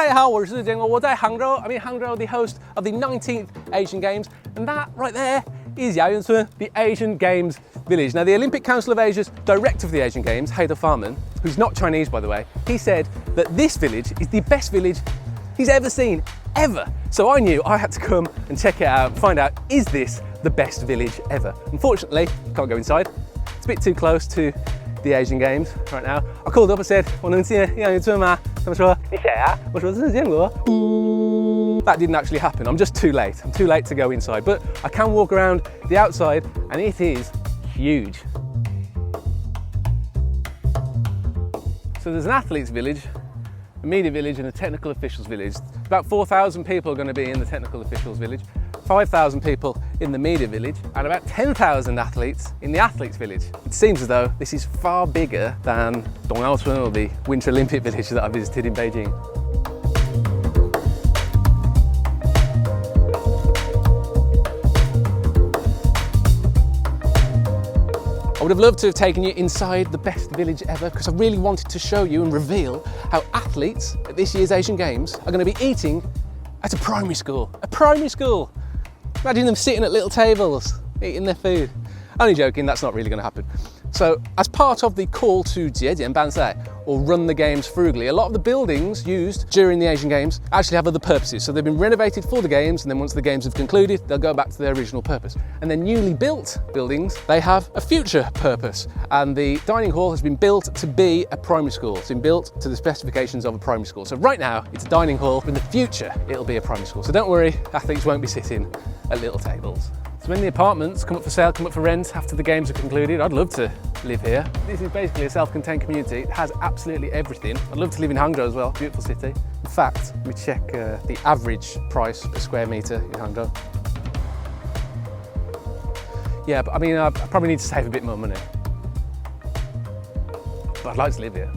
大家好，我是建国，我在 Hangzhou. I'm in Hangzhou, the host of the 19th Asian Games, and that right there is Yaoyuncun, the Asian Games village. Now, the Olympic Council of Asia's director of the Asian Games, Haida Farman, who's not Chinese, by the way, he said that this village is the best village he's ever seen, ever. So I knew I had to come and check it out, find out, is this the best village ever? Unfortunately, can't go inside. It's a bit too close to the Asian Games right now. I called up and said, 我能进Yaoyuncun吗? 他们说, 你谁啊? 我说, 是建国. That didn't actually happen. I'm just too late. I'm too late to go inside, but I can walk around the outside and it is huge. So there's an athletes village, a media village and a technical officials village. About 4,000 people are going to be in the technical officials village, 5,000 people in the media village, and about 10,000 athletes in the athletes village. It seems as though this is far bigger than Dongyangchun, or the Winter Olympic village that I visited in Beijing. I would have loved to have taken you inside the best village ever, because I really wanted to show you and reveal how athletes at this year's Asian Games are going to be eating at a primary school. A primary school! Imagine them sitting at little tables, eating their food. Only joking, that's not really going to happen. So, as part of the call to 节俭办赛, or run the games frugally, a lot of the buildings used during the Asian Games actually have other purposes. So they've been renovated for the games, and then once the games have concluded, they'll go back to their original purpose. And then newly built buildings, they have a future purpose. And the dining hall has been built to be a primary school. It's been built to the specifications of a primary school. So right now, it's a dining hall, but in the future, it'll be a primary school. So don't worry, athletes won't be sitting at little tables. So when the apartments come up for sale, come up for rent after the games are concluded, I'd love to live here. This is basically a self-contained community. It has absolutely everything. I'd love to live in Hangzhou as well, beautiful city. In fact, let me check the average price per square metre in Hangzhou. Yeah, but I mean, I probably need to save a bit more money. But I'd like to live here.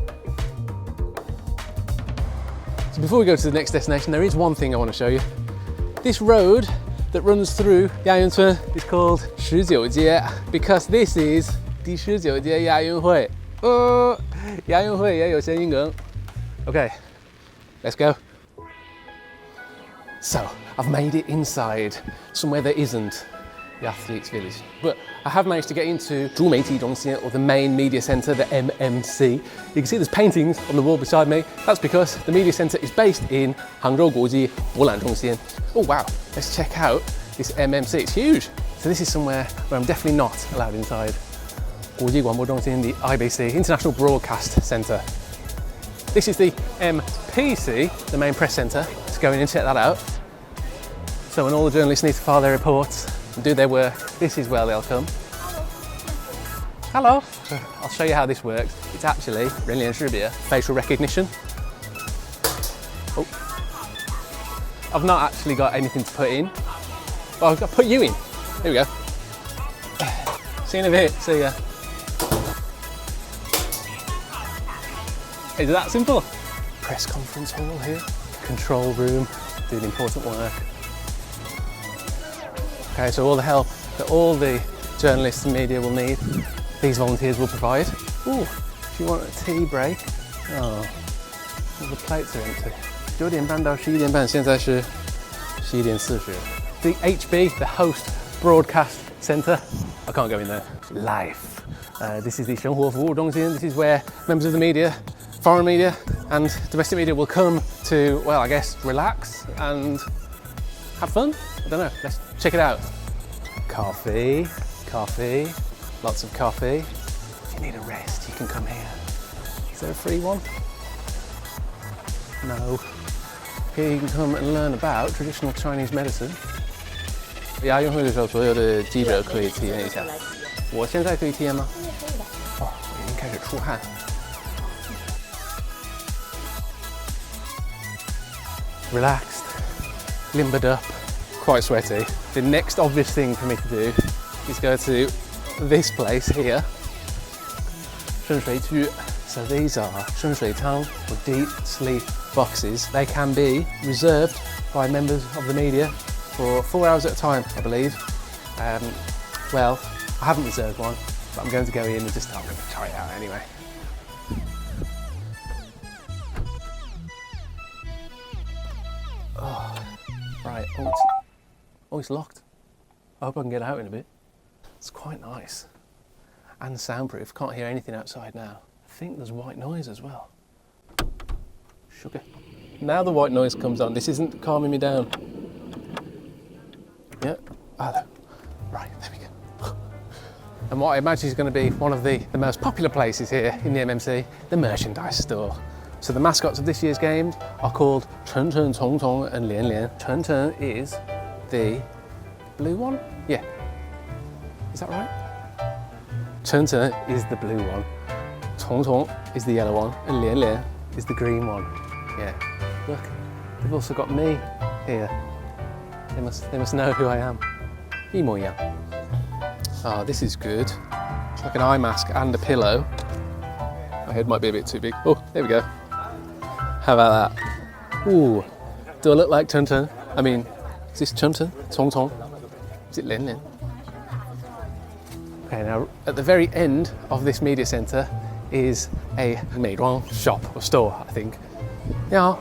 So before we go to the next destination, there is one thing I want to show you. This road that runs through Yaoyuncun is called 19街 because this is 第19届亚运会。亚运会也有谐音梗。Okay, let's go. So, I've made it inside somewhere that isn't the athletes village, but I have managed to get into 主媒体中心, or the main media centre, the MMC. You can see there's paintings on the wall beside me. That's because the media centre is based in Hangzhou 国际博览中心. Oh wow, let's check out this MMC. It's huge. So this is somewhere where I'm definitely not allowed inside. 国际广播中心, the IBC, International Broadcast Centre. This is the MPC, the main press centre. Let's go in and check that out. So when all the journalists need to file their reports and do their work, this is where they'll come. Hello. So I'll show you how this works. It's actually 人脸识别, facial recognition. Oh. I've not actually got anything to put in. Oh, I've got to put you in. Here we go. See you in a bit. See ya. Is it that simple? Press conference hall here. Control room. Doing important work. Okay, so all the help that all the journalists and media will need, these volunteers will provide. Ooh, if you want a tea break. Oh, all the plates are empty. 9点半到11点半, 现在是11点40. The HB, the host broadcast centre. I can't go in there. Life. This is the 生活服务中心. This is where members of the media, foreign media and domestic media will come to, well, I guess, relax and have fun. I don't know. Let's check it out. Coffee, lots of coffee. If you need a rest, you can come here. Is there a free one? No. Here you can come and learn about traditional Chinese medicine. 亚运会的时候，所有的记者可以体验一下。我现在可以体验吗？哦，我已经开始出汗。Relaxed, limbered up, quite sweaty. The next obvious thing for me to do is go to this place here. 深水区. So these are 深水汤, or deep sleep boxes. They can be reserved by members of the media for 4 hours at a time, I believe. Well, I haven't reserved one, but I'm going to go in and I'm going to try it out anyway. Right, oh, it's locked. I hope I can get out in a bit. It's quite nice. And soundproof, can't hear anything outside now. I think there's white noise as well. Sugar. Now the white noise comes on. This isn't calming me down. Yeah. Oh, right, there we go. And what I imagine is going to be one of the most popular places here in the MMC, the merchandise store. So the mascots of this year's games are called Chen Chen, Cong Cong and Lian Lian. Chen Chen is the blue one? Yeah. Is that right? Chen Chen is the blue one. Cong Cong is the yellow one. And Lian Lian is the green one. Yeah. Look, they've also got me here. They must know who I am. 一模一样. Oh, this is good. It's like an eye mask and a pillow. My head might be a bit too big. Oh, there we go. How about that? Ooh, do I look like Chen Chen? I mean, is this Chen Chen? Cong Cong? Is it Lian Lian? Okay, now at the very end of this media centre is a 美妆 shop or store, I think. 你好，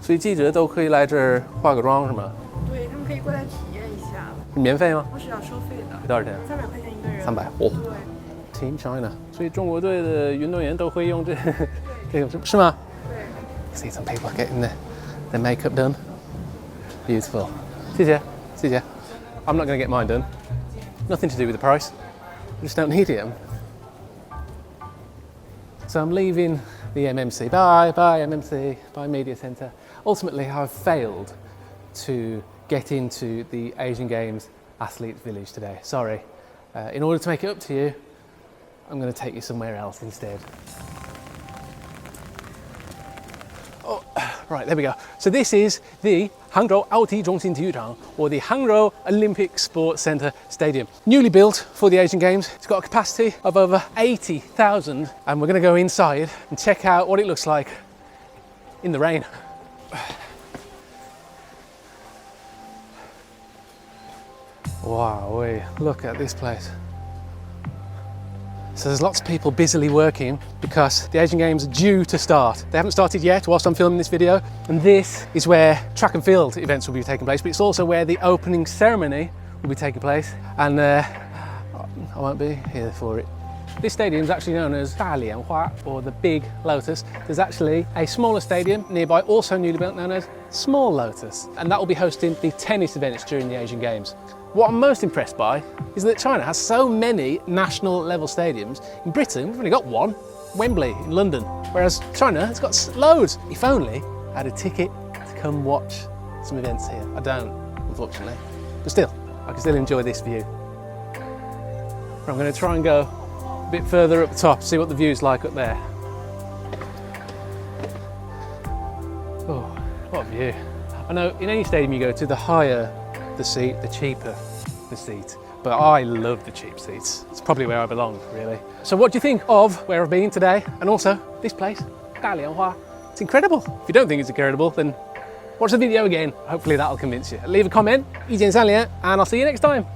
所以记者都可以来这儿化个妆是吗？对，他们可以过来体验一下。免费吗？不是要收费的。多少钱？300块钱一个人。300哦。对。 Team China， 所以中国队的运动员都会用这个是吗？对。See some people getting their makeup done. Beautiful. 谢谢，谢谢。I'm not going to get mine done. Nothing to do with the price. I just don't need it. So I'm leaving the MMC. Bye, MMC. Bye, Media Centre. Ultimately, I've failed to get into the Asian Games Athletes Village today. Sorry. In order to make it up to you, I'm going to take you somewhere else instead. Oh, right, there we go. So this is the Hangzhou Aoti Zhongxin Tiyuchang, or the Hangzhou Olympic Sports Centre Stadium. Newly built for the Asian Games. It's got a capacity of over 80,000, and we're going to go inside and check out what it looks like in the rain. Wow, look at this place. So there's lots of people busily working because the Asian Games are due to start. They haven't started yet whilst I'm filming this video, and this is where track and field events will be taking place, but it's also where the opening ceremony will be taking place, and I won't be here for it. This stadium is actually known as Dalianhua, or the Big Lotus. There's actually a smaller stadium nearby, also newly built, known as Small Lotus, and that will be hosting the tennis events during the Asian Games. What I'm most impressed by is that China has so many national level stadiums. In Britain, we've only got one, Wembley in London, whereas China has got loads. If only I had a ticket to come watch some events here. I don't, unfortunately, but still, I can still enjoy this view. I'm going to try and go a bit further up the top, see what the view's like up there. Oh, what a view. I know in any stadium you go to, the higher the seat, the cheaper the seat. But I love the cheap seats. It's probably where I belong, really. So what do you think of where I've been today? And also this place, Dalianhua. It's incredible. If you don't think it's incredible, then watch the video again. Hopefully that'll convince you. Leave a comment, 意见3连, and I'll see you next time.